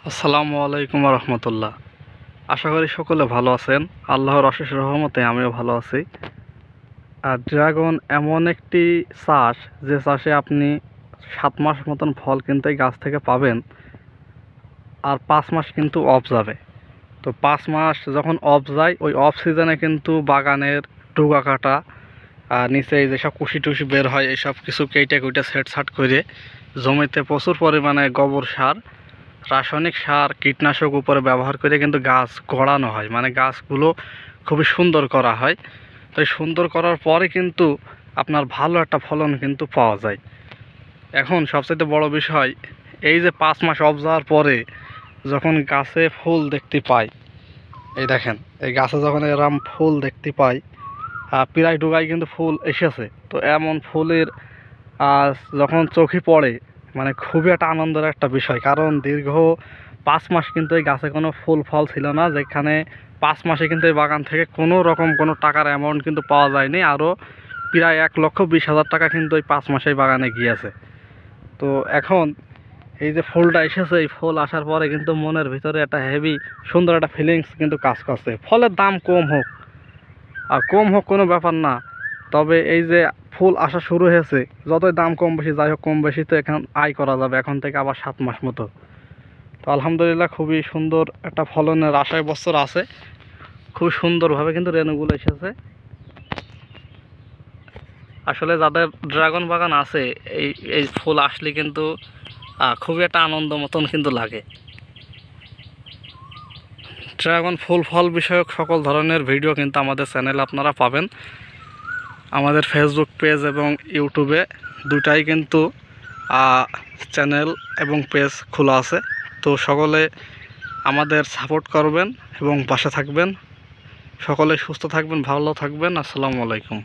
আসসালামু আলাইকুম রহমতুল্লাহ। আশা করি সকলে ভালো আছেন। আল্লাহর অশেষ রহমতে আমিও ভালো আছি। আর ড্রাগন এমন একটি চাষ, যে চাষে আপনি 7 মাস মতন ফল কিন্তু এই গাছ থেকে পাবেন, আর 5 মাস কিন্তু অফ যাবে। তো 5 মাস যখন অফ যায়, ওই অফ সিজনে কিন্তু বাগানের ডুগা কাটা আর নিচে যেসব কুশি টুসি বের হয়, এইসব কিছু কেটে কুটে সেট সাট করে জমিতে প্রচুর পরিমাণে গোবর সার, রাসায়নিক সার, কীটনাশক উপরে ব্যবহার করে কিন্তু গাছ গড়ানো হয়, মানে গাছগুলো খুবই সুন্দর করা হয়। তো এই সুন্দর করার পরে কিন্তু আপনার ভালো একটা ফলন কিন্তু পাওয়া যায়। এখন সবচেয়ে বড় বিষয়, এই যে 5 মাস অফ যাওয়ার পরে যখন গাছে ফুল দেখতে পাই, এই দেখেন এই গাছে যখন এরম ফুল দেখতে পাই, প্রায় ডুগায় কিন্তু ফুল এসেছে। তো এমন ফুলের যখন চোখে পড়ে, মানে খুবই একটা আনন্দের একটা বিষয়। কারণ দীর্ঘ 5 মাস কিন্তু এই গাছে কোনো ফুল ফল ছিল না, যেখানে 5 মাসে কিন্তু এই বাগান থেকে কোনো রকম কোনো টাকার অ্যামাউন্ট কিন্তু পাওয়া যায়নি। আরও প্রায় 1,20,000 টাকা কিন্তু এই 5 মাসে বাগানে গিয়েছে। তো এখন এই যে ফুলটা এসেছে, এই ফুল আসার পরে কিন্তু মনের ভিতরে একটা হেভি সুন্দর একটা ফিলিংস কিন্তু কাজ করছে। ফলের দাম কম হোক আর কম হোক কোনো ব্যাপার না, তবে এই যে ফুল আসা শুরু হয়েছে, যতই দাম কম বেশি যাই হোক, কম বেশি তো এখন আয় করা যাবে এখন থেকে আবার 7 মাস মতো। তো আলহামদুলিল্লাহ খুবই সুন্দর একটা ফলনের আশায় বছর আছে। খুব সুন্দরভাবে কিন্তু রেণুগুলো এসেছে। আসলে যাদের ড্রাগন বাগান আছে, এই এই ফুল আসলে কিন্তু খুবই একটা আনন্দ মতন কিন্তু লাগে। ড্রাগন ফুল ফল বিষয়ক সকল ধরনের ভিডিও কিন্তু আমাদের চ্যানেলে আপনারা পাবেন। আমাদের ফেসবুক পেজ এবং ইউটিউবে দুটাই কিন্তু চ্যানেল এবং পেজ খোলা আছে। তো সকলে আমাদের সাপোর্ট করবেন এবং পাশে থাকবেন। সকলে সুস্থ থাকবেন, ভালো থাকবেন। আসসালামু আলাইকুম।